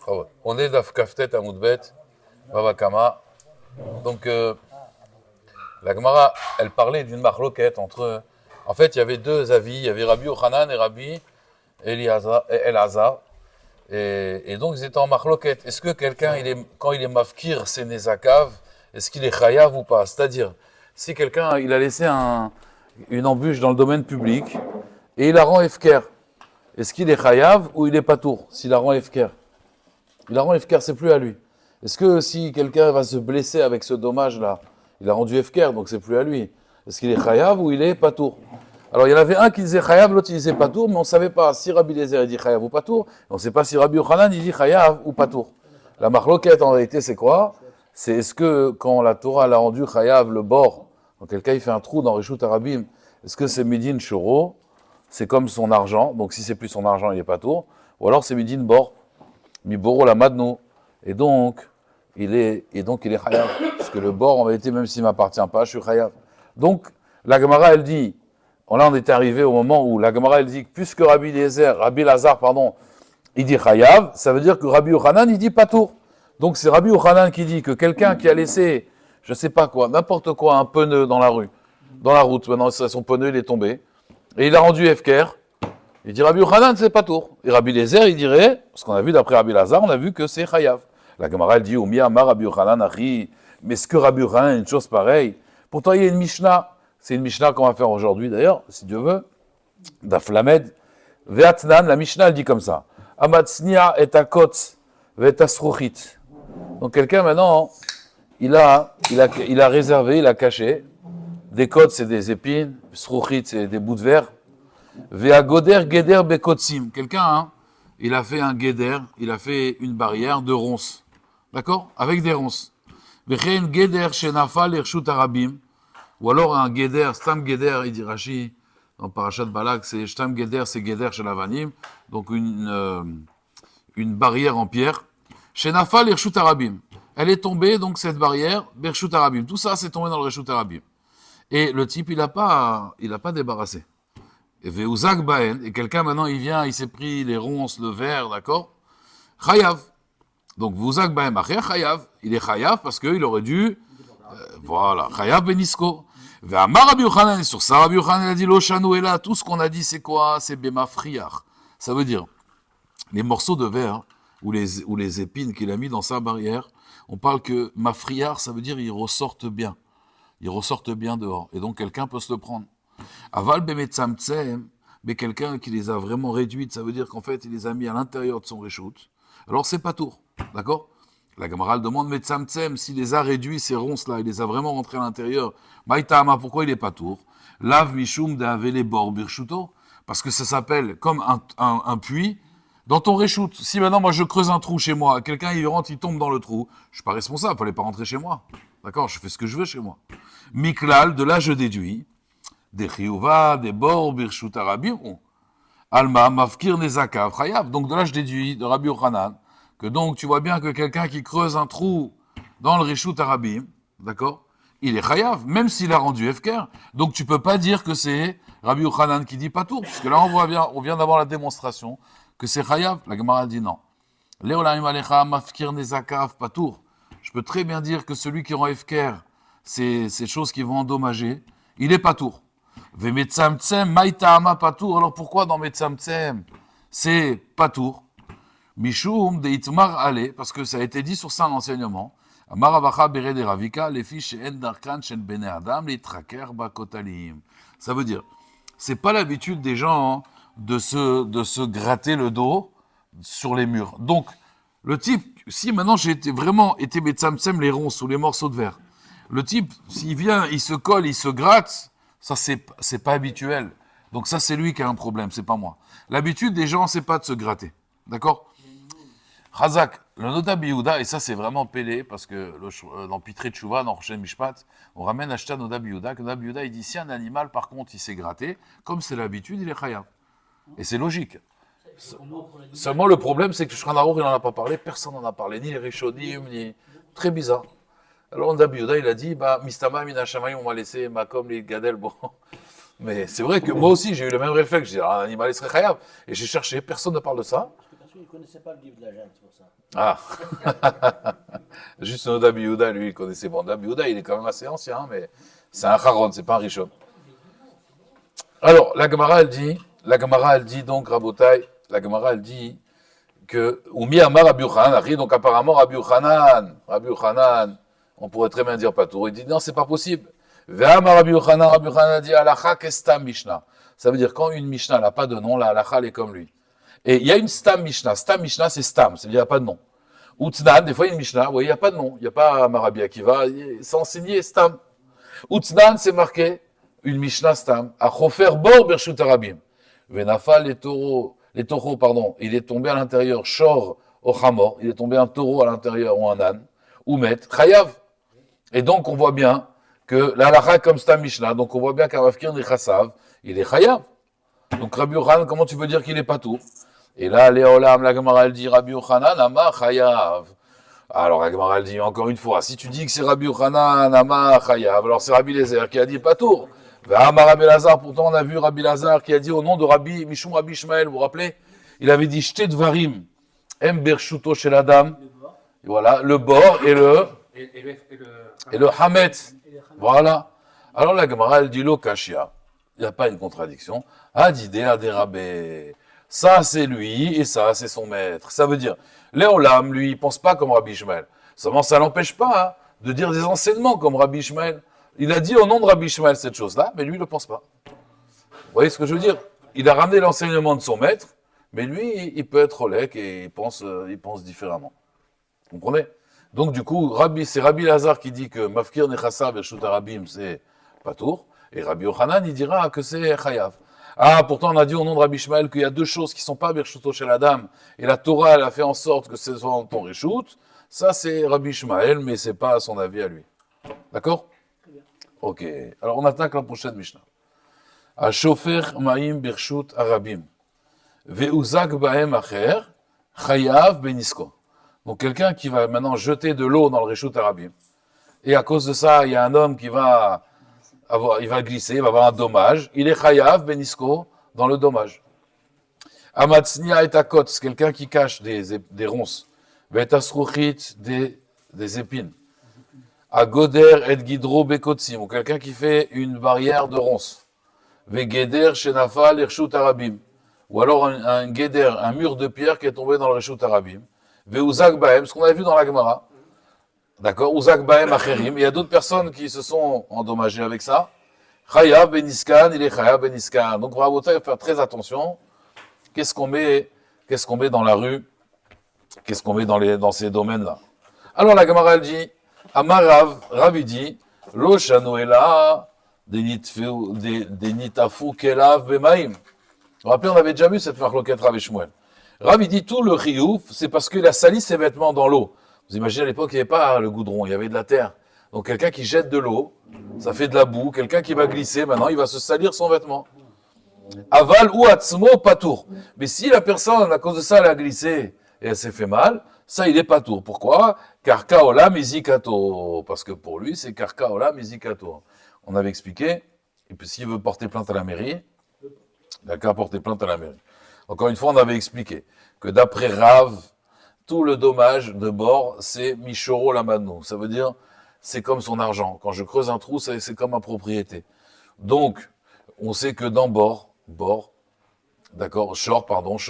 Ah ouais. On est Daf Kaftet à Moudbet, Baba Kama. Donc, la Gemara, elle parlait d'une marloquette entre. En fait, il y avait deux avis. Il y avait Rabbi Yochanan et Rabbi Elazar. Et donc, ils étaient en marloquette. Est-ce que quelqu'un, quand il est mafkir, c'est Nezakav, est-ce qu'il est chayav ou pas? C'est-à-dire, si quelqu'un, il a laissé une embûche dans le domaine public et il la rend efker, est-ce qu'il est chayav ou il est patour s'il la rend efker? Il la rend efker, c'est plus à lui. Est-ce que si quelqu'un va se blesser avec ce dommage-là, il a rendu efker, donc c'est plus à lui. Est-ce qu'il est chayav ou il est patour? Alors il y en avait un qui disait chayav, l'autre il disait patour, mais on ne savait pas si Rabbi Eliezer il dit chayav ou patour, on ne sait pas si Rabbi Yochanan il dit chayav ou patour. La marloquette en réalité c'est quoi? C'est est-ce que quand la Torah l'a rendu chayav, le bord, quand quelqu'un il fait un trou dans Rishut Harabim, est-ce que c'est midin shoro? C'est comme son argent, donc si c'est plus son argent il est patour, ou alors c'est midin bor, mi boro la madno, et donc il est chayav, parce que le bord en réalité même s'il ne m'appartient pas, je suis chayav. Donc la Gemara elle dit, là on était arrivé au moment où la Gemara elle dit que puisque Rabbi Elazar, il dit chayav, ça veut dire que Rabbi Yochanan il dit patour. Donc c'est Rabbi Yochanan qui dit que quelqu'un qui a laissé, je sais pas quoi, n'importe quoi, un pneu dans la route, maintenant son pneu il est tombé, et il a rendu efker, il dit Rabbi Yochanan c'est patour. Et Rabbi Eliezer il dirait, parce qu'on a vu d'après Rabbi Elazar, on a vu que c'est chayav. La Gemara elle dit, Oumi Amar Rabbi Yochanan Achi, mais est-ce que Rabbi Yochanan a une chose pareille? Pourtant il y a une Mishnah, c'est une Mishnah qu'on va faire aujourd'hui d'ailleurs, si Dieu veut, Daf Lamed, Ve'atnan, la Mishnah elle dit comme ça, Amatznia et akot ve'tasruchit. Donc quelqu'un maintenant, il a réservé, il a caché, des côtes c'est des épines, sruchit c'est des bouts de verre, ve'agoder geder bekotsim. Quelqu'un, il a fait un geder, il a fait une barrière de ronces, d'accord? Avec des ronces. Ve'chein geder shenafal irshut harabim. Ou alors un geder, stam geder, il dit Rashi, dans Parashat Balak, c'est stam geder, c'est geder chez l'avanim, donc une barrière en pierre. Chez Nafal, Irshut Arabim. Elle est tombée, donc cette barrière, Bershut Arabim. Tout ça, c'est tombé dans le Reshut Arabim. Et le type, il n'a pas débarrassé. Et Veuzak Baen, et quelqu'un maintenant, il vient, il s'est pris les ronces, le verre, d'accord? Chayav. Donc Veuzak Baen, Chayav. Il est Chayav parce qu'il aurait dû. Voilà, Chayav Benisko. Ve'amar Rabbi Yochanan, sur ça, Rabbi Yochanan a dit Loshanu et là, tout ce qu'on a dit, c'est quoi? C'est Bemafriar. Ça veut dire, les morceaux de verre, ou les épines qu'il a mis dans sa barrière, on parle que Mafriar, ça veut dire ils ressortent bien. Ils ressortent bien dehors. Et donc quelqu'un peut se le prendre. Aval Bemetzamtsem, mais quelqu'un qui les a vraiment réduites, ça veut dire qu'en fait, il les a mis à l'intérieur de son réchoute. Alors c'est pas tour, d'accord? La Gemara demande, mais Tzamtzem, s'il les a réduits, ces ronces-là, il les a vraiment rentrés à l'intérieur, Maïtama, pourquoi il n'est pas tour? Lav Mishum d'Avele Bor Birshuto, parce que ça s'appelle comme un puits dans ton réchoute. Si maintenant, moi, je creuse un trou chez moi, quelqu'un, il rentre, il tombe dans le trou, je ne suis pas responsable, il ne fallait pas rentrer chez moi. D'accord? Je fais ce que je veux chez moi. Miklal, de là, je déduis, des Chiyuva, des Bor Birshut Arabim, Alma, Mafkir, Nezakav, Chayav. Donc de là, je déduis de Rabbi Yochanan, que donc tu vois bien que quelqu'un qui creuse un trou dans le Rishut Harabim, d'accord, il est chayav, même s'il a rendu efker. Donc tu peux pas dire que c'est Rabbi Yochanan qui dit patour, puisque là on vient d'avoir la démonstration que c'est chayav. La Gemara dit non. Leolaim alecha mafkir nezakav patour. Je peux très bien dire que celui qui rend efker, c'est ces choses qui vont endommager, il est patour. Ve metzamtzem maïtama patour. Alors pourquoi dans metzamtzem c'est patour? Mishum de Itmar Ale, parce que ça a été dit sur ça l'enseignement. Maravacha bere de Ravika, les fiches en darkan shen bene adam, les traker bakotalim. Ça veut dire, c'est pas l'habitude des gens de se gratter le dos sur les murs. Donc, le type, si maintenant j'ai vraiment été metzamtsem les ronces ou les morceaux de verre, le type, s'il vient, il se colle, il se gratte, ça c'est pas habituel. Donc ça c'est lui qui a un problème, c'est pas moi. L'habitude des gens, c'est pas de se gratter. D'accord? Chazak, le Noda Biyuda, et ça c'est vraiment pélé, parce que dans Pitré Tchouva, dans Rochen Mishpat, on ramène Ashta Noda Biyuda, que Noda Biyuda il dit si un animal par contre il s'est gratté, comme c'est l'habitude, il est chayav. Et c'est logique. Seulement le problème c'est que Shulchan Aruch il n'en a pas parlé, personne n'en a parlé, ni les Rishonim, ni. Très bizarre. Alors Noda Biyuda il a dit Mistama Mina Shamayim, on m'a laissé Makom les Gadel, bon. Mais c'est vrai que moi aussi j'ai eu le même réflexe, j'ai dit un animal il serait chayav. Et j'ai cherché, personne ne parle de ça. qu'il ne connaissait pas le livre de la Junte, c'est pour ça. Ah, juste un Rabbi Yehuda, lui, il connaissait. Bon, Rabbi Yehuda, il est quand même assez ancien, mais c'est un Charon, c'est pas un Rishon. Alors, la Gemara, elle dit donc, Rabotai, la Gemara, elle dit que, Oumi Amar Rabbi Yochanan, donc apparemment Rabbi Yochanan, on pourrait très bien dire Patour, il dit non, c'est pas possible. Ve'amar Rabbi Yochanan a dit Alacha kestam Mishnah. Ça veut dire quand une Mishnah n'a pas de nom, la Alacha, elle est comme lui. Et il y a une Stam Mishnah. Stam Mishnah, c'est Stam, c'est-à-dire il n'y a pas de nom. Utnan, des fois il y a une Mishnah, vous voyez, il n'y a pas de nom. Il n'y a pas Marabi Akiva, c'est enseigné Stam. Utnan, c'est marqué une Mishnah Stam. A Chofer Bor Bershut Arabim. Venafal, les taureaux, pardon, il est tombé à l'intérieur, Shor au Chamor, il est tombé un taureau à l'intérieur ou un âne, ou Met, Chayav. Et donc on voit bien que la halakha comme Stam Mishnah, donc on voit bien qu'un Mafkir Nechassav, il est Chayav. Donc Rabbi Yochanan, comment tu veux dire qu'il est pas tout? Et là, Léolam, la Gemara, elle dit Rabbi Yochanan, Ama Chayav. Alors la Gemara, elle dit encore une fois, si tu dis que c'est Rabbi Yochanan, Ama Chayav, alors c'est Rabbi Lézer qui a dit pas tout. Ama Rabbi Lazar, pourtant on a vu Rabbi Lazar qui a dit au nom de Rabbi Mishum Rabbi Ishmael, vous vous rappelez? Il avait dit Shtet Dvarim, Em Bershuto Shel Adam. Voilà, le bord et le Hamet. Voilà. Alors la Gemara, elle dit Lo Kashia. Il n'y a pas une contradiction. Adidé Adérabé. Ça, c'est lui, et ça, c'est son maître. Ça veut dire, Léolam, lui, il pense pas comme Rabbi Ishmael. Seulement, ça l'empêche pas de dire des enseignements comme Rabbi Ishmael. Il a dit au nom de Rabbi Ishmael cette chose-là, mais lui, il ne le pense pas. Vous voyez ce que je veux dire? Il a ramené l'enseignement de son maître, mais lui, il peut être olek et il pense différemment. Vous comprenez? Donc, du coup, c'est Rabbi Lazar qui dit que Mafkir Nechassav Bershut Arabim, c'est Patour. Et Rabbi Yochanan, il dira que c'est Chayav. Ah, pourtant, on a dit au nom de Rabbi Ishmael qu'il y a deux choses qui ne sont pas Bershuto Shel Adam, et la Torah, elle a fait en sorte que ce soit en ton Reshut. Ça, c'est Rabbi Ishmael, mais ce n'est pas son avis à lui. D'accord? Ok. Alors, on attaque la prochaine Mishnah. Ashofer Ma'im Bershut Arabim. Ve'uzak Ba'em Acher, Chayav Benisko. Donc, quelqu'un qui va maintenant jeter de l'eau dans le Reshut Arabim. Et à cause de ça, il y a un homme qui va glisser, il va avoir un dommage. Il est chayav, benisko, dans le dommage. Amatsnia et akot, c'est quelqu'un qui cache des ronces. Vetasruchit, des épines. Agoder et gidro bekotsim, ou quelqu'un qui fait une barrière de ronces. Vegeder shenafal irshut arabim. Ou alors un geder, un mur de pierre qui est tombé dans le reshut arabim. Veuzak baem, ce qu'on a vu dans la Gemara. D'accord, Uzak Baem Acherim. Il y a d'autres personnes qui se sont endommagées avec ça. Chayav Beniskan, il est Chayav Beniskan. Donc, bravo, il faut faire très attention. Qu'est-ce qu'on met dans la rue? Qu'est-ce qu'on met dans ces domaines-là? Alors, la Gemara, elle dit, Amar Rav, il dit, Lo Shanoela, Denitafu Kelav Bemaim. Vous vous rappelez, on avait déjà vu cette marloquette Rav et Shmuel. Rav, il dit, tout le chiouf, c'est parce qu'il a sali ses vêtements dans l'eau. Vous imaginez, à l'époque, il n'y avait pas le goudron, il y avait de la terre. Donc, quelqu'un qui jette de l'eau, ça fait de la boue. Quelqu'un qui va glisser, maintenant, il va se salir son vêtement. Aval ou atzmo, patour. Mais si la personne, à cause de ça, elle a glissé et elle s'est fait mal, ça, il est patour. Pourquoi? Car kaola mizikato. Parce que pour lui, c'est car kaola mizikato. On avait expliqué, et puis s'il veut porter plainte à la mairie, il n'a qu'à porter plainte à la mairie. Encore une fois, on avait expliqué que d'après Rav, tout le dommage de bord, c'est Mishoro Lamadnou. Ça veut dire, c'est comme son argent. Quand je creuse un trou, c'est comme ma propriété. Donc, on sait que dans bord, d'accord, shor,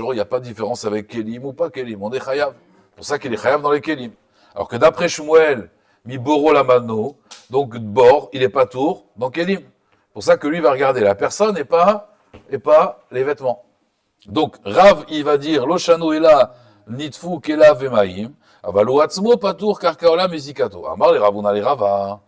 il n'y a pas de différence avec Kelim ou pas Kelim. On est chayav. C'est pour ça qu'il est chayav dans les Kelim. Alors que d'après Shmuel, Miboro Lamadnou, donc bord, il n'est pas tour dans Kelim. C'est pour ça que lui va regarder la personne et pas les vêtements. Donc, Rav, il va dire, Loshano est là, Nitfu kela vemaim, avalu atzmo patour karkaola mezikato. Amar le Ravuna le Rava.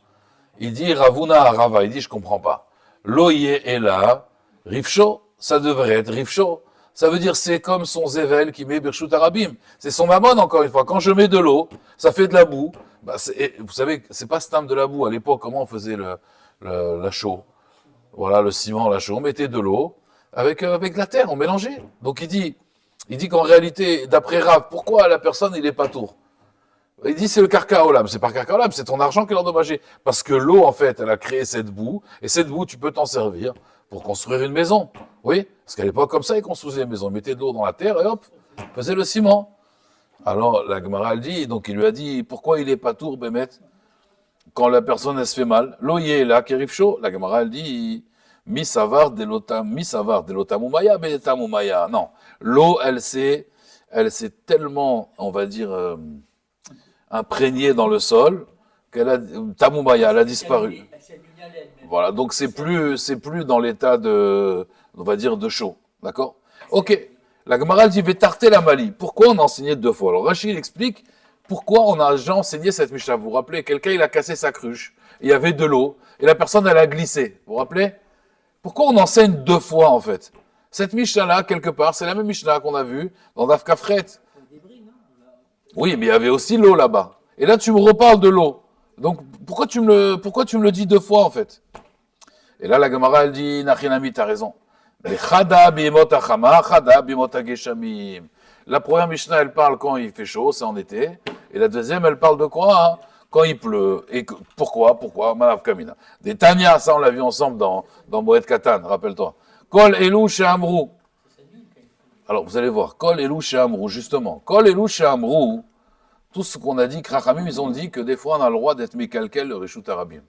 Il dit Ravuna à Rava, il dit je comprends pas. Loye est là, rifsho, ça devrait être rifsho. Ça veut dire c'est comme son zével qui met Bershut Arabim. C'est son mammon encore une fois. Quand je mets de l'eau, ça fait de la boue. Bah, vous savez, c'est pas stam de la boue. À l'époque, comment on faisait la chaux? Voilà, le ciment, la chaux. On mettait de l'eau avec de la terre, on mélangeait. Donc il dit qu'en réalité, d'après Rav, pourquoi la personne, il est pas tour? Il dit c'est le karkaolam. C'est pas karkaolam, c'est ton argent qui l'a endommagé. Parce que l'eau, en fait, elle a créé cette boue, et cette boue, tu peux t'en servir pour construire une maison. Oui, parce qu'à l'époque, comme ça, ils construisaient une maison. Ils mettaient de l'eau dans la terre, et hop, faisait le ciment. Alors la Gemara elle dit, donc il lui a dit, pourquoi il est pas tour, Bémet, quand la personne elle se fait mal? L'eau y est là, qui arrive chaud. La Gemara elle dit, mi savar de l'otamumaya, betamumaya. Non, l'eau elle s'est tellement, on va dire, imprégnée dans le sol qu'elle a, tamumaya, elle a disparu. Voilà, donc c'est plus dans l'état de, on va dire, de chaud, d'accord? Ok. La Gemara dit Vétarté la Mali. Pourquoi on a enseigné 2 fois? Alors Rachid explique pourquoi on a déjà enseigné cette Mishnah. Vous vous rappelez, quelqu'un il a cassé sa cruche, il y avait de l'eau, et la personne elle a glissé. Vous vous rappelez? Pourquoi on enseigne 2 fois en fait? Cette Mishnah-là, quelque part, c'est la même Mishnah qu'on a vue dans Daf Kafret. Oui, mais il y avait aussi l'eau là-bas. Et là, tu me reparles de l'eau. Donc, pourquoi tu me le dis 2 fois en fait? Et là, la Gemara elle dit Nachinami, t'as raison. La première Mishnah, elle parle quand il fait chaud, c'est en été. Et la deuxième, elle parle de quoi? Quand il pleut. Et pourquoi? Manav Kamina. Des Tanya, ça on l'a vu ensemble dans Moed Katan, rappelle-toi. Kol Elou Sheamrou. Alors vous allez voir, Kol Elou Sheamrou, justement. Kol Elou Sheamrou, tout ce qu'on a dit, Krachamim, ils ont dit que des fois on a le droit d'être Mekalkel, le Reshut Arabim.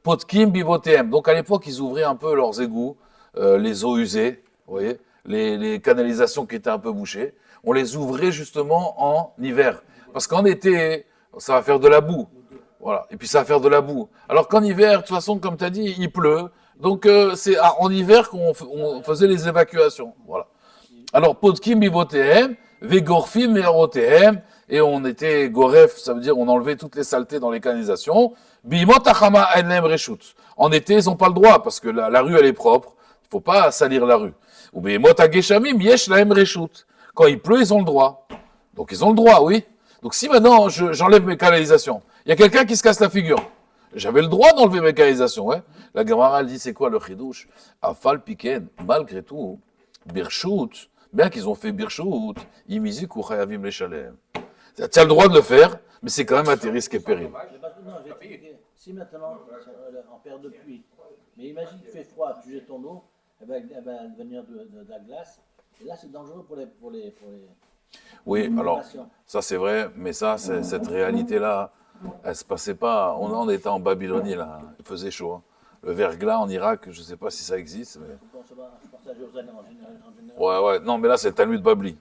Potkim Bivotem. Donc à l'époque, ils ouvraient un peu leurs égouts. Les eaux usées, vous voyez, les canalisations qui étaient un peu bouchées, on les ouvrait justement en hiver. Parce qu'en été, ça va faire de la boue. Voilà. Et puis ça va faire de la boue. Alors qu'en hiver, de toute façon, comme tu as dit, il pleut. Donc c'est en hiver qu'on faisait les évacuations. Voilà. Alors, Podkim Bivotehem, Vegorfim Merotehem, et on était Goref, ça veut dire on enlevait toutes les saletés dans les canalisations. Bimot Achama Enlem Reshut. En été, ils n'ont pas le droit, parce que la rue, elle est propre. Il ne faut pas salir la rue. Ou Bimot Ageshamim, Yesh Lahem Reshut. Quand il pleut, ils ont le droit. Donc ils ont le droit, oui. Donc si maintenant j'enlève mes canalisations, il y a quelqu'un qui se casse la figure. J'avais le droit d'enlever mes canalisations. Ouais. La Gemara, elle dit, c'est quoi le chidouche? Afal Piken, malgré tout, Birshut, bien qu'ils ont fait Birshut, Imizik ou Chayavim Leshalem. Tu as le droit de le faire, mais c'est quand même à tes risques et périls. Non, j'ai expliqué. Si maintenant, en période de pluie, mais imagine qu'il fait froid, tu jettes ton eau, elle va venir de la glace, et là c'est dangereux pour les Oui, alors, inondations. ça c'est vrai, mais ça, cette réalité-là, elle se passait pas. On était en Babylonie, là, il faisait chaud. Hein. Le verglas en Irak, je ne sais pas si ça existe. Mais... Je pense à Jérusalem en général. Ouais, non, mais là c'est le Talmud Babli.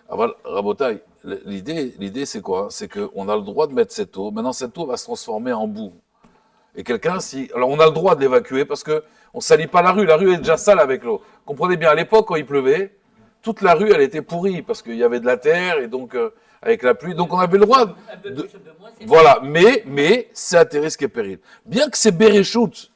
Aval, Rabotai, l'idée c'est quoi? C'est qu'on a le droit de mettre cette eau. Maintenant, cette eau va se transformer en boue. Et quelqu'un, alors on a le droit de l'évacuer parce que on salit pas la rue. La rue est déjà sale avec l'eau. Comprenez bien, à l'époque, quand il pleuvait, toute la rue, elle était pourrie parce qu'il y avait de la terre et donc avec la pluie. Donc on avait le droit de... Voilà, mais c'est à tes risques et périls. Bien que c'est Béréchout,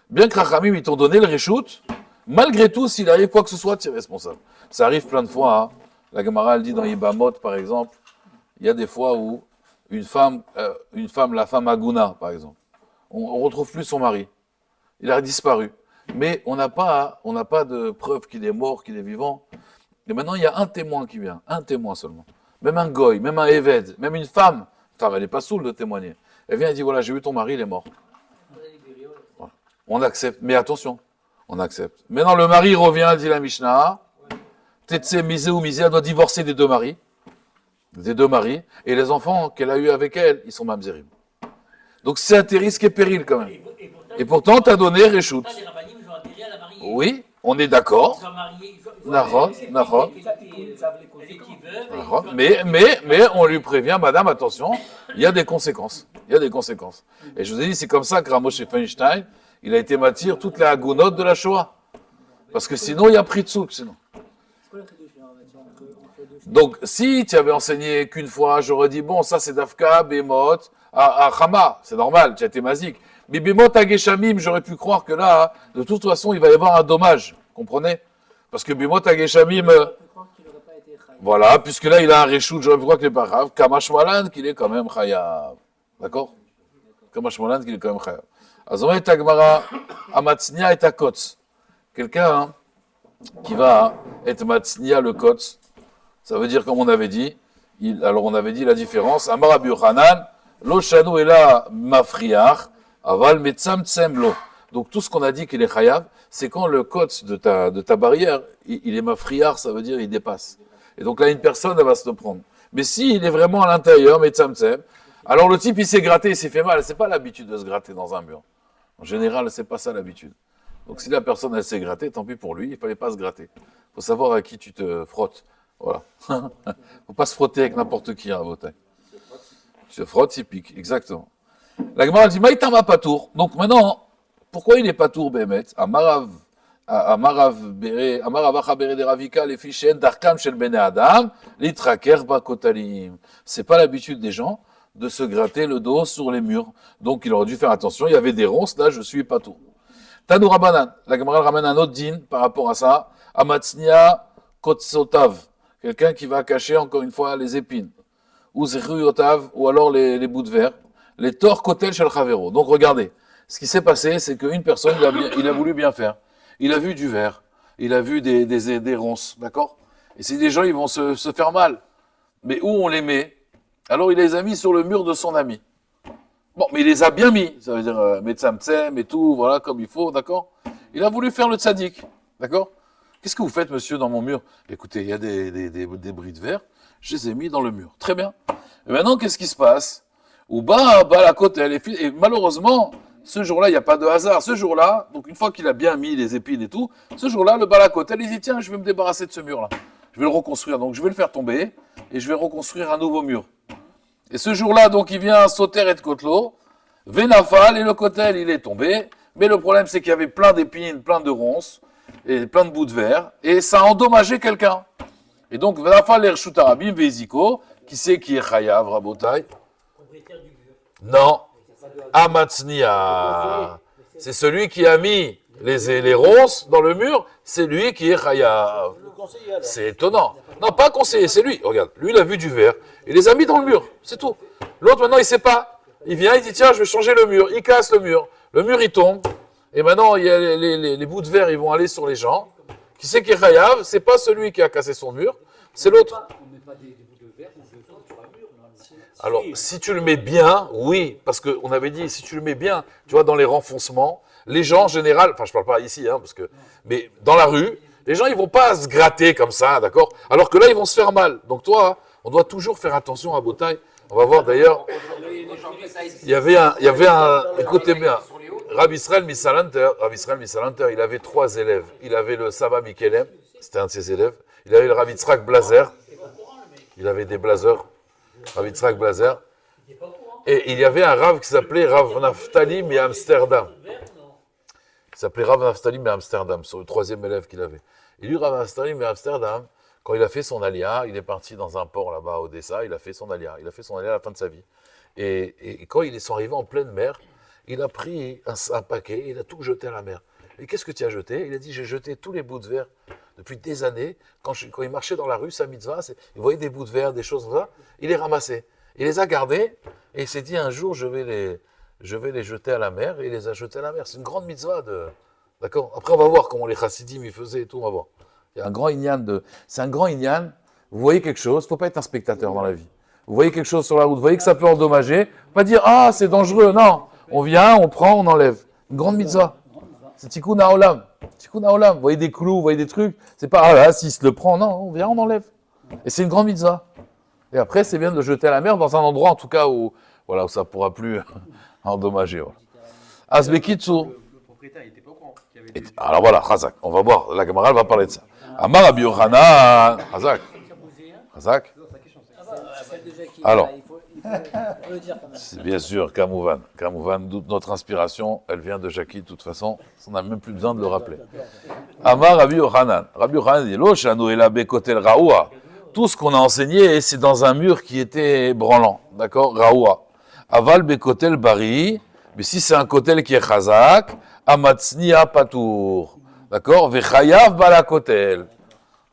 bien que Rachamim, ils t'ont donné le Réchout, malgré tout, s'il arrive quoi que ce soit, tu es responsable. Ça arrive plein de fois. Hein. La Gemara, elle dit dans Ibamot, par exemple, il y a des fois où une femme, la femme Aguna, par exemple, on ne retrouve plus son mari. Il a disparu. Mais on n'a pas de preuve qu'il est mort, qu'il est vivant. Et maintenant, il y a un témoin qui vient, un témoin seulement. Même un goy, même un éved, même une femme, elle n'est pas saoule de témoigner. Elle vient et dit, voilà, j'ai vu ton mari, il est mort. Voilà. On accepte, mais attention, on accepte. Maintenant, le mari revient, dit la Mishnah, Tetse misé ou misé, elle doit divorcer des deux maris, et les enfants qu'elle a eus avec elle, ils sont mamzerim. Donc c'est à tes risques et périls quand même. Et pourtant, tu as donné Réchout. Oui, on est d'accord. Nahon. Mais on lui prévient, madame, attention, il y a des conséquences. Et je vous ai dit, c'est comme ça que Ramosh Feinstein, il a été matir toutes les agounotes de la Shoah. Parce que sinon, il y a pris de soupe, sinon. Donc, si tu avais enseigné qu'une fois, j'aurais dit, bon, ça c'est Dafka, Bémot, à Hama, c'est normal, tu as été mazik. Mais Bémot à Geshamim, j'aurais pu croire que là, de toute façon, il va y avoir un dommage, comprenez? Parce que Bémot à Geshamim, voilà, puisque là, il a un Réchout, j'aurais pu croire qu'il n'est pas grave. Kamash Malan, qu'il est quand même Chayav. D'accord? Kamash Malan, qu'il est quand même Chayav. Azoma et Tagmara, Amatsnia et Akotz. Quelqu'un hein, qui va être Matsnia le Kotz, ça veut dire, comme on avait dit, alors on avait dit la différence, Amar Rabbi Yochanan, Lo Shanu Ela Mafriach, Aval Metzam Tsemlo. Donc tout ce qu'on a dit qu'il est Chayav, c'est quand le Kotz de ta barrière, il est Mafriach, ça veut dire il dépasse. Et donc là, une personne, elle va se le prendre. Mais s'il est vraiment à l'intérieur, mais tzamtzem, alors le type, il s'est gratté, il s'est fait mal. C'est pas l'habitude de se gratter dans un mur. En général, c'est pas ça l'habitude. Donc si la personne, elle s'est grattée, tant pis pour lui, il fallait pas se gratter. Faut savoir à qui tu te frottes. Voilà. Faut pas se frotter avec n'importe qui, hein, à Botaï. Tu te frottes, il pique, exactement. La Gemara dit, Maïtama Patour. Donc maintenant, pourquoi il est Patour, Bémet? Amarav Acha Bere de Ravika, les fichen, Darkam Shel Bene Adam, Litraker Bakotalim. C'est pas l'habitude des gens de se gratter le dos sur les murs. Donc il aurait dû faire attention, il y avait des ronces, là je suis Patour. Tanou Rabanan, la Gemara ramène un autre din par rapport à ça. Amatsnia Kotsotav, quelqu'un qui va cacher encore une fois les épines. Ou Zechruyotav, ou alors les bouts de verre. Les Tor Kotel Shel Chavero. Donc regardez, ce qui s'est passé, c'est qu'une personne, il a voulu bien faire. Il a vu du verre, il a vu des ronces, d'accord? Et si des gens, ils vont se faire mal. Mais où on les met? Alors il les a mis sur le mur de son ami. Bon, mais il les a bien mis, ça veut dire Metzamtzem et tout, voilà, comme il faut, d'accord? Il a voulu faire le tzaddik, d'accord? Qu'est-ce que vous faites, monsieur, dans mon mur? Écoutez, il y a des bris de verre, je les ai mis dans le mur. Très bien. Et maintenant, qu'est-ce qui se passe? Ou la côte, et malheureusement, ce jour-là, il n'y a pas de hasard. Ce jour-là, donc une fois qu'il a bien mis les épines et tout, ce jour-là, le balakotel, il dit, tiens, je vais me débarrasser de ce mur-là. Je vais le reconstruire. Donc je vais le faire tomber et je vais reconstruire un nouveau mur. Et ce jour-là, donc, il vient Soter et Kotlo, Venafal, et le kotel, il est tombé. Mais le problème, c'est qu'il y avait plein d'épines, plein de ronces, et plein de bouts de verre, et ça a endommagé quelqu'un. Et donc, Venafal, Ershut Arabim, Veziko, qui c'est qui est Chayav, Rabotai? Propriétaire du mur. Non. Amatsnia. C'est celui qui a mis les ronces dans le mur, c'est lui qui est Chayav. Le conseiller, alors. C'est étonnant. Non, pas conseiller, c'est lui. Regarde, lui, il a vu du verre. Il les a mis dans le mur, c'est tout. L'autre, maintenant, il sait pas. Il vient, il dit, tiens, je vais changer le mur. Il casse le mur. Le mur, il tombe. Et maintenant, il y a les bouts de verre, ils vont aller sur les gens. Qui c'est qui est Chayav? C'est pas celui qui a cassé son mur, c'est l'autre. On ne met pas des bouts de verre sur un mur. Alors, si tu le mets bien, oui, parce qu'on avait dit, si tu le mets bien, tu vois, dans les renfoncements, les gens, en général, enfin, je parle pas ici, hein, parce que, mais dans la rue, les gens, ils vont pas se gratter comme ça, d'accord? Alors que là, ils vont se faire mal. Donc toi, on doit toujours faire attention à Botaï. On va voir d'ailleurs, il y avait un, écoutez bien, Rabbi Israël Misalanter, il avait 3 élèves. Il avait le Saba Mikelem, c'était un de ses élèves. Il avait le Rabbi Tzrak Blazer, il avait des blazers. Rabbi Tzrak Blazer. Et il y avait un Rav qui s'appelait Rav Naftali mais Amsterdam. Il s'appelait Rav Naftali mais Amsterdam, c'est le 3e élève qu'il avait. Et lui, Rav Naftali mais Amsterdam, quand il a fait son alia, il est parti dans un port là-bas à Odessa, il a fait son alia. Il a fait son alia à la fin de sa vie. Et quand ils sont arrivés en pleine mer, il a pris un paquet et il a tout jeté à la mer. Et qu'est-ce que tu as jeté? Il a dit, j'ai jeté tous les bouts de verre depuis des années. Quand il marchait dans la rue, sa mitzvah, il voyait des bouts de verre, des choses comme ça, il les ramassait. Il les a gardés et il s'est dit, un jour, je vais les jeter à la mer, et il les a jetés à la mer. C'est une grande mitzvah. D'accord? Après, on va voir comment les chassidim y faisaient et tout, on va voir. Il y a un grand inyan c'est un grand inyan. Vous voyez quelque chose, il ne faut pas être un spectateur dans la vie. Vous voyez quelque chose sur la route, vous voyez que ça peut endommager, pas dire, ah, c'est dangereux, non. On vient, on prend, on enlève. Une grande mitzvah. C'est tikkun haolam. Tikkun haolam. Vous voyez des clous, vous voyez des trucs. C'est pas, ah là, s'il se le prend, non, on vient, on enlève. Et c'est une grande mitzvah. Et après, c'est bien de le jeter à la mer dans un endroit, en tout cas, où ça ne pourra plus endommager. Voilà. Asbekitsu. Le propriétaire, il n'était pas au courant. Alors voilà, Chazak. On va voir, la Gemara va parler de ça. Amar Rabbi Yochanan. Chazak. Chazak. Alors. le dire quand même. C'est bien sûr, Kamouvan. Kamouvan, notre inspiration, elle vient de Jackie, de toute façon. On n'a même plus besoin de le rappeler. Amar Rabbi Yochanan. Rabbi Yochanan dit, Lo shanu ela bekotel raoua. Tout ce qu'on a enseigné, c'est dans un mur qui était branlant. D'accord? Raoua. Aval bekotel bari. Mais si c'est un kotel qui est chazak, amatsnia patour. D'accord? Vechayav balakotel.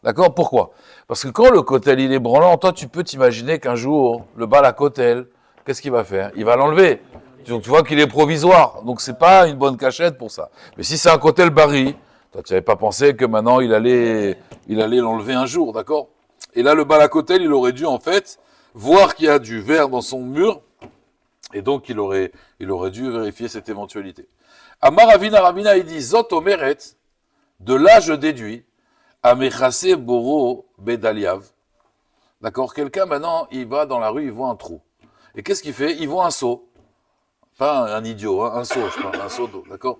D'accord? Pourquoi? Parce que quand le kotel il est branlant, toi tu peux t'imaginer qu'un jour, le balakotel, qu'est-ce qu'il va faire? Il va l'enlever. Donc tu vois qu'il est provisoire. Donc c'est pas une bonne cachette pour ça. Mais si c'est un kotel bari, toi tu n'avais pas pensé que maintenant il allait l'enlever un jour, d'accord? Et là le balakotel, il aurait dû en fait voir qu'il y a du verre dans son mur. Et donc il aurait dû vérifier cette éventualité. Amar Ravina, il dit Zot Omeret, de là je déduis, Amechase Boro Bedaliav, D'accord? Quelqu'un, maintenant, il va dans la rue, il voit un trou. Et qu'est-ce qu'il fait? Il voit un seau. Pas un idiot, hein, un seau, je parle, un seau d'eau, d'accord?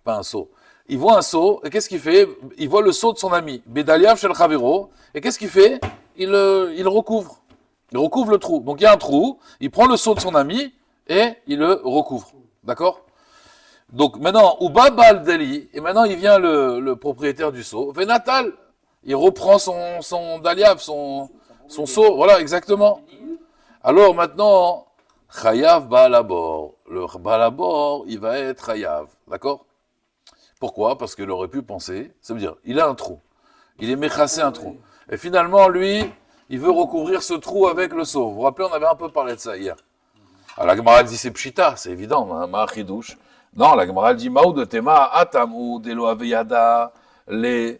Pas un seau. Il voit un seau, et qu'est-ce qu'il fait? Il voit le seau de son ami, Bedaliav Shel Chavero, et qu'est-ce qu'il fait? Il recouvre. Il recouvre le trou. Donc il y a un trou, il prend le seau de son ami, et il le recouvre. D'accord? Donc maintenant, Uba Baal Deli, et maintenant il vient le propriétaire du seau, Venatal, il reprend son Daliav, son seau, voilà, exactement. Alors maintenant, Chayav Baalabor. Le Baalabor, il va être Chayav. D'accord? Pourquoi? Parce qu'il aurait pu penser, ça veut dire, il a un trou. Il est méchassé un trou. Et finalement, lui, il veut recouvrir ce trou avec le seau. Vous vous rappelez, on avait un peu parlé de ça hier. Alors la Gemara dit c'est pshita, c'est évident, Ma'achidouche. Non, la Gemara dit Maou de Tema, Atamu, Delo Aveyada, les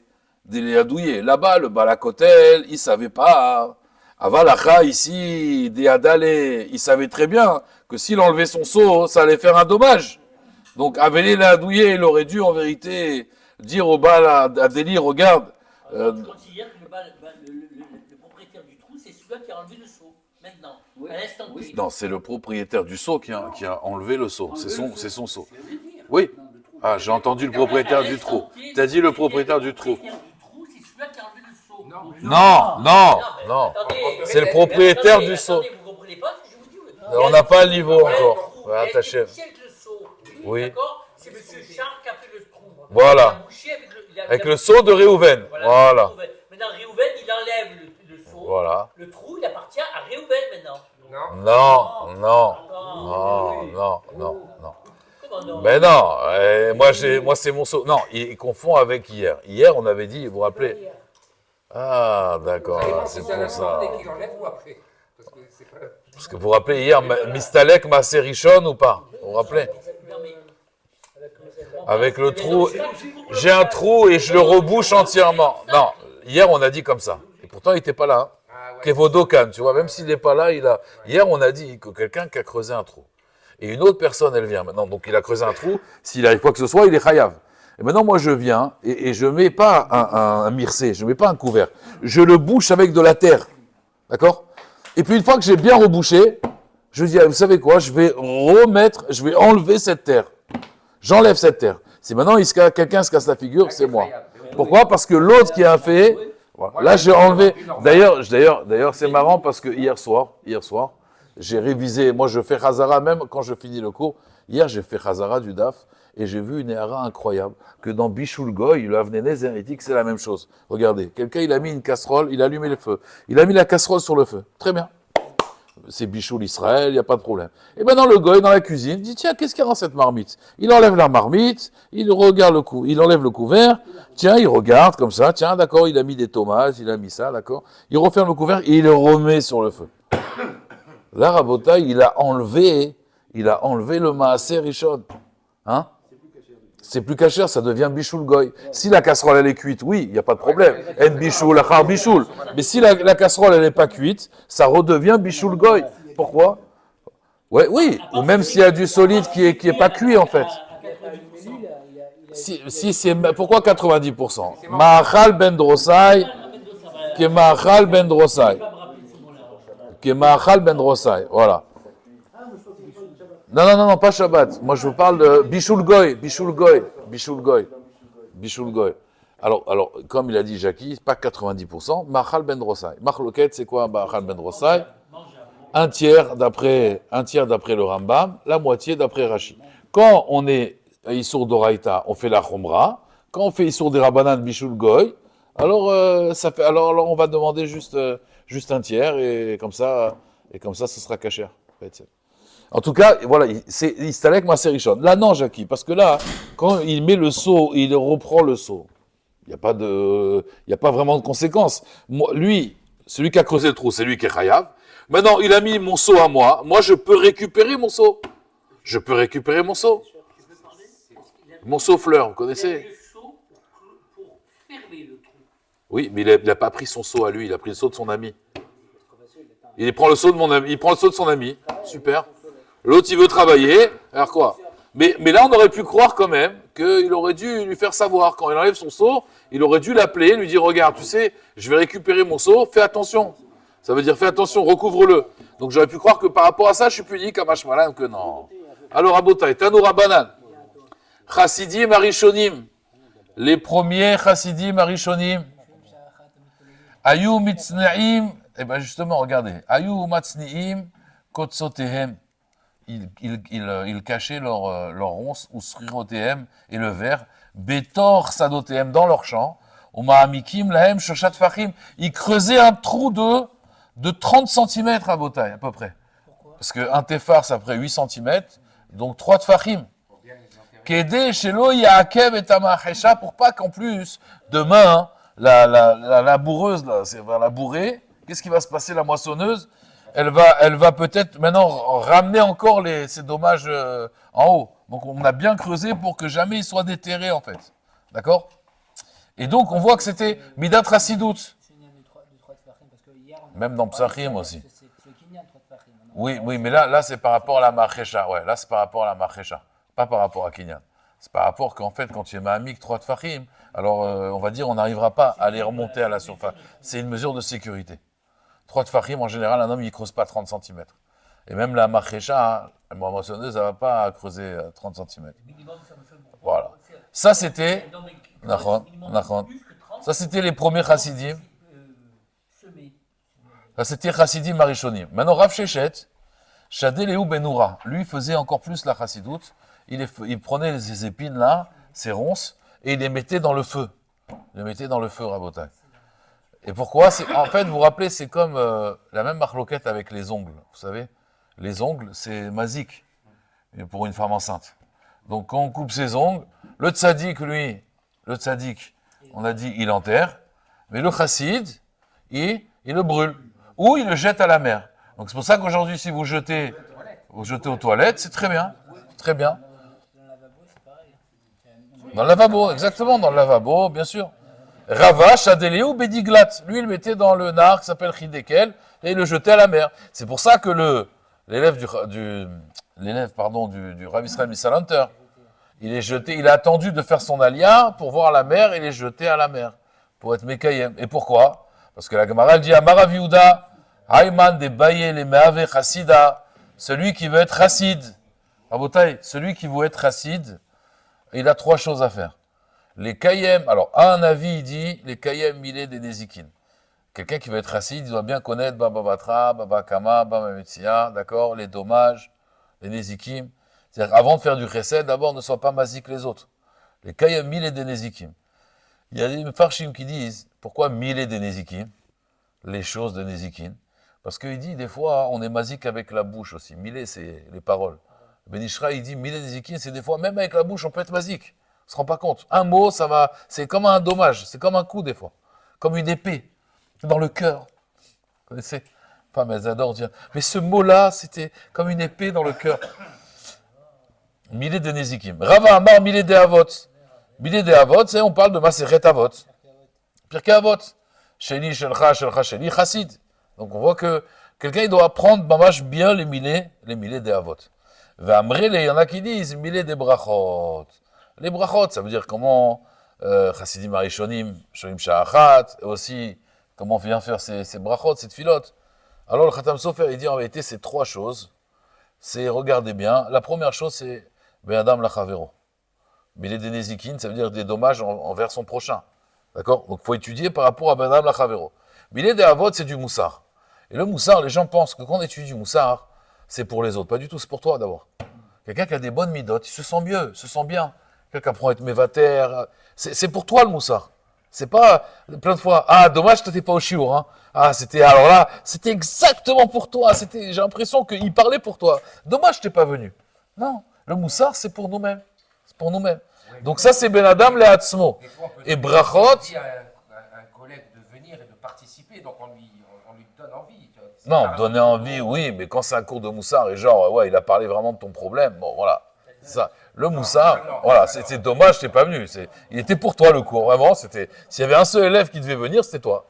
Adouye. Là-bas, le Balakotel, il savait pas. Avalacha, ici, Deadale, il savait très bien que s'il enlevait son seau, ça allait faire un dommage. Donc, Avelé Adouye, il aurait dû en vérité dire au Baal Adéli, regarde. Je considère que le propriétaire du trou, c'est celui-là qui a enlevé le seau, maintenant, à l'instant T. Non, c'est le propriétaire du seau qui a enlevé le seau. C'est son seau. Oui. Ah, j'ai entendu le propriétaire du trou. T'as dit le propriétaire du trou. Le propriétaire du trou, c'est celui-là qui a enlevé le seau. Non. C'est le propriétaire du seau. Attendez, vous comprenez pas ce que je vous dis? On n'a pas le niveau encore. Voilà, ta chef. Oui. D'accord? C'est M. Charles qui a fait le trou. Voilà. Il a Avec le seau de Réhouven. Voilà. Maintenant, Réhouven, il enlève le seau. Voilà. Le trou, il appartient à Réhouven maintenant. Non. Comment non? Mais non, moi c'est mon seau. Non, il confond avec hier. Hier, on avait dit, vous vous rappelez? Ah, d'accord, c'est pour ça. Parce que vous vous rappelez hier, Mistalek, Maserichon ou pas? Vous vous rappelez? Avec le trou, j'ai un trou et je le rebouche entièrement. Non, hier on a dit comme ça. Et pourtant il n'était pas là. Kevodokan, tu vois, même s'il n'est pas là, Hier on a dit que quelqu'un qui a creusé un trou. Et une autre personne, elle vient maintenant. Donc il a creusé un trou. S'il arrive quoi que ce soit, il est chayav. Et maintenant moi je viens et je ne mets pas un mircé, je ne mets pas un couvert. Je le bouche avec de la terre. D'accord? Et puis une fois que j'ai bien rebouché, je dis, vous savez quoi, je vais enlever cette terre. J'enlève cette terre. Si maintenant quelqu'un se casse la figure, c'est moi. Pourquoi? Parce que l'autre qui a fait, voilà. Là j'ai enlevé. D'ailleurs, c'est marrant parce que hier soir, j'ai révisé. Moi, je fais Chazara même quand je finis le cours. Hier, j'ai fait Chazara du DAF et j'ai vu une éhara incroyable que dans Bishul Goy, le Avnenez hérétique, c'est la même chose. Regardez, quelqu'un il a mis une casserole, il a allumé le feu, il a mis la casserole sur le feu. Très bien. C'est Bichoul Israël, il n'y a pas de problème. Et maintenant, le goy, dans la cuisine, il dit, tiens, qu'est-ce qu'il y a dans cette marmite? Il enlève la marmite, il enlève le couvert, tiens, il regarde comme ça, tiens, d'accord, il a mis des tomates, il a mis ça, d'accord. Il referme le couvert et il le remet sur le feu. Là, Rabotaï, il a enlevé le Maaser Rishon. Hein? C'est plus cachère, ça devient bichoul goy. Si la casserole elle est cuite, oui, il n'y a pas de problème. En bichoul, achar bichoul. Mais si la casserole elle n'est pas cuite, ça redevient bichoul goy. Pourquoi? Ouais, oui. Ou même s'il y a du solide qui est pas cuit en fait. Si c'est pourquoi 90%? Ma'achal ben drosai, que ma'achal ben drosai, que ma'achal ben drosai. Voilà. Non, pas Shabbat. Moi, je vous parle de Bishul Goy. Alors, comme il a dit Jackie, pas 90%. Machal ben Drosai. Machloket, c'est quoi Machal ben Drosai? Un tiers d'après le Rambam, la moitié d'après Rashi. Quand on est Issour d'Oraïta, on fait la Chomra. Quand on fait Issour des Rabbanan Bishul Goy, alors on va demander juste un tiers et comme ça, ce sera kasher. En tout cas, voilà, c'est Istalek Maserichon. Là, non, Jackie, parce que là, quand il met le seau, il reprend le seau. Il n'y a pas vraiment de conséquences. Moi, lui, celui qui a creusé le trou, c'est lui qui est chayav. Maintenant, il a mis mon seau à moi. Moi, je peux récupérer mon seau. Mon seau fleur, vous connaissez? Le seau pour fermer le trou. Oui, mais il n'a pas pris son seau à lui, il a pris le seau de son ami. Il prend le seau de son ami. Super. L'autre, il veut travailler, alors quoi? Mais là, on aurait pu croire quand même qu'il aurait dû lui faire savoir. Quand il enlève son seau, il aurait dû l'appeler, lui dire, regarde, tu sais, je vais récupérer mon seau, fais attention. Ça veut dire fais attention, recouvre-le. Donc j'aurais pu croire que par rapport à ça, je suis puni comme Hashmalan, que non. Alors Abotai, Tanoura Banan, Chassidim Arishonim, les premiers Chassidim Arishonim, Ayu Mitznaim, et bien justement, regardez, Ayu Matzniim Kotsotehem, ils cachaient leur ronce, ou Srirotehem, et le verre, Betor Sadotehem, dans leur champ, Omahamikim Lahem Shoshat Fachim, ils creusaient un trou de 30 cm à Botaï, à peu près. Parce qu'un tefar, ça ferait 8 cm, donc 3 tfachim. Kede Shelo Yaakev et Tamahesha, pour pas qu'en plus, demain, la laboureuse, là, c'est la bourrée, qu'est-ce qui va se passer, la moissonneuse? Elle va peut-être maintenant ramener encore ces dommages en haut. Donc on a bien creusé pour que jamais ils soient déterrés, en fait. D'accord? Et donc on voit que c'était Midat Rassidout. Même dans Psachim aussi. Oui, mais là c'est par rapport à la Marchecha. Ouais, là c'est par rapport à la Marchecha. Pas par rapport à Kinyan. C'est par rapport qu'en fait, quand tu es Mahamik 3 Tfachim, alors on va dire on n'arrivera pas à les remonter à la surface. C'est une mesure de sécurité. 3 Tfachim, en général, un homme, il ne creuse pas 30 cm. Et même la Marchecha, la moissonneuse, elle ne va pas creuser 30 cm. Voilà. Ça c'était... Ça c'était les premiers Chassidim. Ça c'était Chassidim Arishonim. Maintenant, Rav Shechet, Shadelehu Benoura, lui faisait encore plus la chassidoute. Il prenait ces épines là, ces ronces, et il les mettait dans le feu. Il les mettait dans le feu, Rabotai. Et pourquoi? En fait, vous vous rappelez, c'est comme la même marloquette avec les ongles. Vous savez, les ongles, c'est mazik pour une femme enceinte. Donc quand on coupe ses ongles, le tzaddik, lui, on a dit, il enterre, mais le chassid, il le brûle. Ou il le jette à la mer. Donc c'est pour ça qu'aujourd'hui, si vous jetez aux toilettes, c'est très bien. Très bien. Dans le lavabo, exactement, dans le lavabo, bien sûr. Ravash, Adéléou, Bédiglat. Lui, il le mettait dans le nar qui s'appelle Chidekel et il le jetait à la mer. C'est pour ça que l'élève du Rav Israël Missalanter, il a attendu de faire son alia pour voir la mer et il est jeté à la mer. Pour être Mekayem. Et pourquoi? Parce que la Gemara dit à Marav Yehuda, Hayman de Baye le Meave Chassida, celui qui veut être chassid. Rabotai, celui qui veut être chassid, il a 3 choses à faire. Les kayem, alors un avis il dit, les kayem milé des nezikin. Quelqu'un qui veut être chassid, il doit bien connaître Baba Batra, Baba Kama, Baba Metzia, d'accord, les dommages, les nezikim. C'est-à-dire avant de faire du chesed, d'abord ne sois pas mazik les autres. Les kayem milé des nezikim. Il y a des farshim qui disent, pourquoi milé des nezikim? Les choses de nezikin. Parce qu'il dit, des fois, on est mazik avec la bouche aussi. Milé, c'est les paroles. Ben Ishra, il dit, milé des nezikin, c'est des fois, même avec la bouche, on peut être mazik. On ne se rend pas compte. Un mot, ça va, c'est comme un dommage, c'est comme un coup des fois. Comme une épée, dans le cœur. Vous connaissez? Les femmes, elles adorent dire, mais ce mot-là, c'était comme une épée dans le cœur. Milé des nezikim. Rava Amar, milé des avot. Milé des avot, c'est, on parle de Maseret Avot. Pirkei Avot. Sheli, Shelcha, Sheli, Chassid. Donc on voit que quelqu'un il doit apprendre mamash bien les milés des avot. V'amrele, il y en a qui disent milé des brachot. Les brachot, ça veut dire comment chassidim arishonim, sholim sha'achat, et aussi comment on vient faire ces brachot, cette filote. Alors le Khatam Sofer, il dit en vérité c'est 3 choses. C'est, regardez bien, la première chose c'est be'adam lachavero. Milé des nezikin, ça veut dire des dommages envers son prochain. D'accord? Donc il faut étudier par rapport à be'adam lachavero. Milé des avot, c'est du moussar. Et le moussar, les gens pensent que quand on étudie du moussar, c'est pour les autres. Pas du tout, c'est pour toi d'abord. Quelqu'un qui a des bonnes midotes, il se sent mieux, se sent bien. Quelqu'un qui apprend à être mévater, c'est pour toi le moussar. C'est pas plein de fois, ah dommage que t'étais pas au chiour, hein. Ah c'était, alors là, c'était exactement pour toi, j'ai l'impression qu'il parlait pour toi. Dommage que t'es pas venu. Non, le moussar c'est pour nous-mêmes. C'est pour nous-mêmes. Donc ça c'est Ben Adam le Hatzmo. Et brachot. Un collègue de venir et de participer, donc on lui donne envie. Non, donner envie, oui, mais quand c'est un cours de moussard et genre, ouais, il a parlé vraiment de ton problème, bon, voilà. C'est ça. Le moussard, voilà, c'était dommage, t'es pas venu. Il était pour toi le cours, vraiment. S'il y avait un seul élève qui devait venir, c'était toi.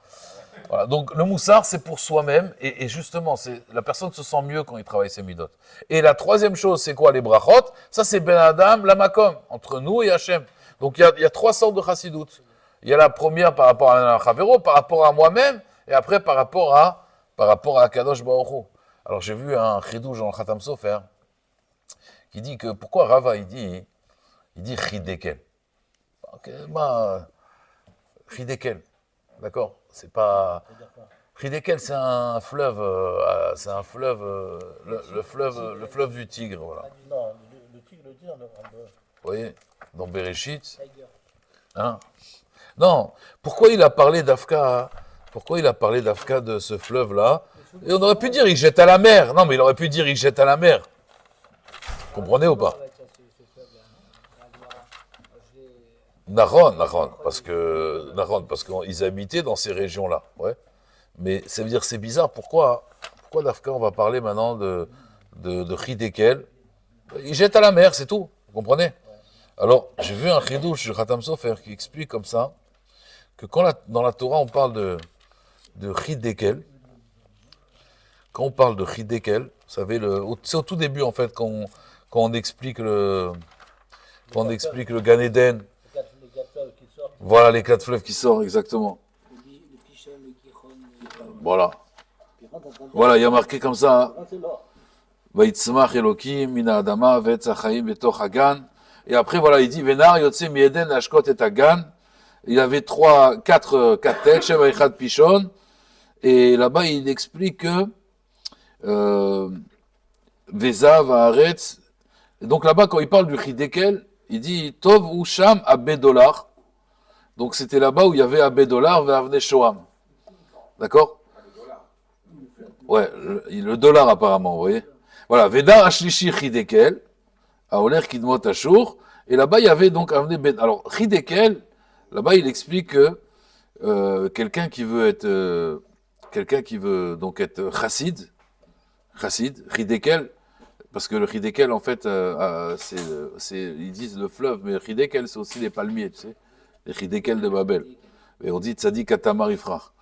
Voilà. Donc le moussard, c'est pour soi-même, et justement, la personne se sent mieux quand il travaille ses midot. Et la troisième chose, c'est quoi les brachot? Ça, c'est Ben Adam, la makom, entre nous et Hachem. Donc il y a 3 sortes de chassidoute. Il y a la première par rapport à un chavero, par rapport à moi-même, et après par rapport par rapport à Akadosh Baruch Hu. Alors j'ai vu un chidouj dans le Khatam Sofer qui dit que pourquoi Rava il dit Chidekel. Chidekel, d'accord, c'est pas Chidekel, c'est un fleuve, le fleuve du Tigre, voilà. Non, le tigre le dit en hébreu. Vous voyez, dans Bereshit. Hein? Non, pourquoi il a parlé d'Afka? Pourquoi il a parlé d'Afka de ce fleuve-là? Et on aurait pu dire il jette à la mer. Non, mais il aurait pu dire il jette à la mer. Vous comprenez ou pas? Nahon, parce qu'ils habitaient dans ces régions-là. Ouais. Mais ça veut dire c'est bizarre. Pourquoi d'Afka on va parler maintenant de Chidekel? Il jette à la mer, c'est tout. Vous comprenez? Alors, j'ai vu un chidouch de Khatam Sofer qui explique comme ça que dans la Torah on parle de Chidekel, quand on parle de Chidekel, vous savez, c'est au tout début en fait quand on explique le Gan Eden. Les quatre fleuves qui sortent. Voilà les 4 fleuves qui sortent exactement. Voilà. Voilà, il y a marqué comme ça. Hein. C'est là. Vayitzmach Elokim mina adama ve'etz hachaim betoch hagan. Et après voilà, il dit Venar yotze mi Eden lashkot et hagan. Il avait 4 têtes, Shem Echad Pishon. Et là-bas, il explique que Veza Vaaretz. Et donc là-bas, quand il parle du Chidekel, il dit Tov ou Sham Abedolar. Donc c'était là-bas où il y avait Abedolar Ve'avne Shoam. D'accord? Ouais, le dollar apparemment, vous voyez. Voilà, Vedar Ashlishi Chidekel, Aoler Kidmot Ashur. Et là-bas, il y avait donc Avne Ben. Alors, Chidekel, là-bas, il explique que quelqu'un qui veut donc être chassid, Chidekel, parce que le Chidekel, en fait, ils disent le fleuve, mais le Chidekel, c'est aussi les palmiers, tu sais, les Chidekel de Babel. Et on dit Tzadik Atamar Ifrach.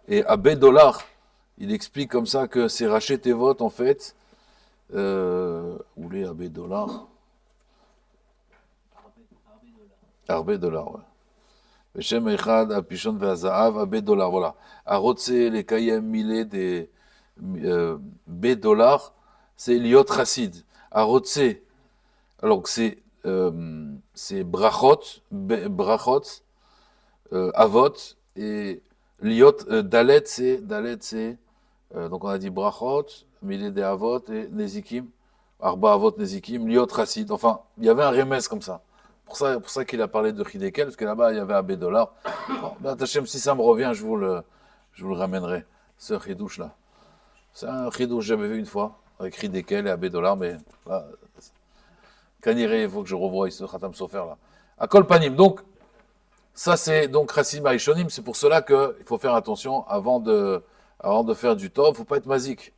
Et Abé Dollar, il explique comme ça que c'est Raché Tevot, en fait, où les Abé Dollar? Arbé Dollar, ouais. Veshem Echad, Apishon Ve'azaav, Abé Dollar, voilà. Arotse, les Kayem, Milé, des B$, c'est Liot Chassid. Arotse, alors c'est Brachot, Avot, et Liot, Dalet, c'est, donc on a dit Brachot, Milé des Avot, et Nezikim, Arba Avot, Nezikim, Liot Chassid. Enfin, il y avait un remède comme ça. Pour ça qu'il a parlé de Chidekel, parce que là-bas, il y avait Abé $. Bon, Tachem, si ça me revient, je vous le ramènerai, ce chidouche-là. C'est un chidouche que j'avais vu une fois, avec Chidekel et Abé $, mais là, Kaniré, il faut que je revoie ce Khatam Sofer, là. À Kol Panim, donc, ça c'est donc Chassim Arishonim, c'est pour cela qu'il faut faire attention, avant de faire du top, il ne faut pas être mazik.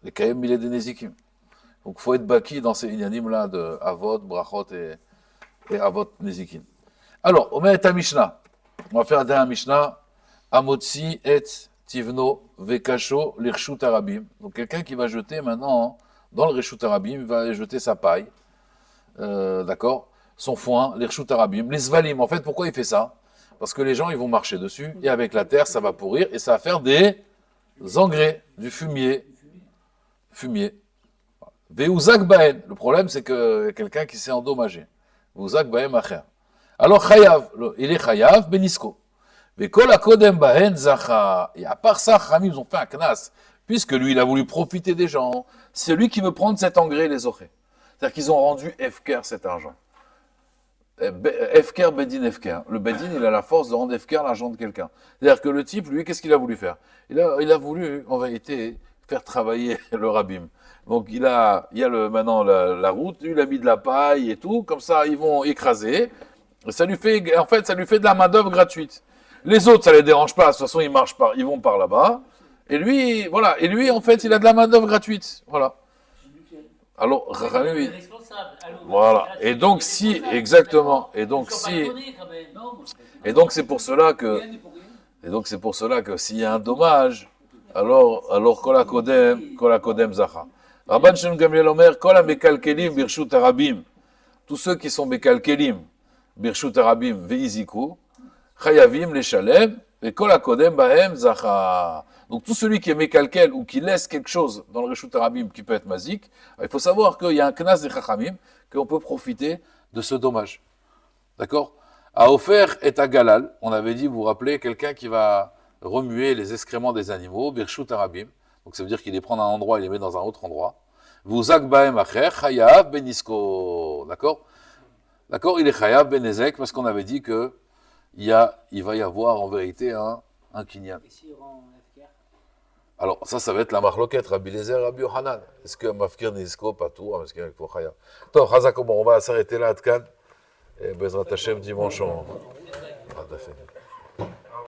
Les Kayem Milé des Nezikim. Donc, il faut être baki dans ces inyanim-là de Avot, Brachot et Avot Nezikin. Alors, on met ta Mishnah. On va faire un Mishnah. Amotsi et Tivno Vekasho l'Irshut Arabim. Donc, quelqu'un qui va jeter maintenant dans le Reshut Arabim, va jeter sa paille. D'accord? Son foin, l'Irshut Arabim. Les Zvalim, en fait, pourquoi il fait ça? Parce que les gens, ils vont marcher dessus, et avec la terre, ça va pourrir, et ça va faire des engrais, du fumier. Veuzak Baen. Le problème, c'est que quelqu'un qui s'est endommagé. Veuzak Baen Acher. Alors, Chayav, il est Chayav, Benisko. Vekol Akodem Baen Zacha. Et à part ça, Khamim, ils ont fait un knas, puisque lui, il a voulu profiter des gens. C'est lui qui veut prendre cet engrais, les ochés. C'est-à-dire qu'ils ont rendu Efker cet argent. Efker, Bedin, Efker. Le Bedin, il a la force de rendre Efker l'argent de quelqu'un. C'est-à-dire que le type, lui, qu'est-ce qu'il a voulu faire? Il a voulu, en vérité, faire travailler le rabbin. Donc il y a maintenant la route, lui il a mis de la paille et tout, comme ça ils vont écraser. Et ça lui fait de la main-d'œuvre gratuite. Les autres, ça les dérange pas, de toute façon ils marchent pas, ils vont par là-bas. Et lui, en fait, il a de la main-d'œuvre gratuite. Voilà. Alors, lui, voilà. Et donc si, exactement. Et donc c'est pour cela que s'il y a un dommage, alors Kol Akodem Zacha. Rabban Shem Gamliel Omer, Kol HaMekalkelim Birshut Arabim. Tous ceux qui sont Mekalkelim Birshut Arabim Veiziku, Chayavim Leshalem, et Kol Akodem Bahem Zacha. Donc tout celui qui est mécalquel ou qui laisse quelque chose dans le Reshut Arabim qui peut être mazik, il faut savoir qu'il y a un knas des Chachamim, qu'on peut profiter de ce dommage. D'accord? À offert est à Galal, on avait dit, vous vous rappelez, quelqu'un qui va remuer les excréments des animaux, Birshut Arabim, donc ça veut dire qu'il les prend d'un endroit et les met dans un autre endroit. Vous akbaem acher, chayav benisko. D'accord? D'accord? Il est chayav benezek parce qu'on avait dit que il va y avoir en vérité un kinyan. Alors, ça va être la marloquette, Rabbi Lezer, Rabbi Yohanan. Est-ce que Mafkir Nisko, pas tout, Mafkir Nisko, Chaya. Donc, Hazako, on va s'arrêter là, Adkan. Et Bezrat Hashem, dimanche, on...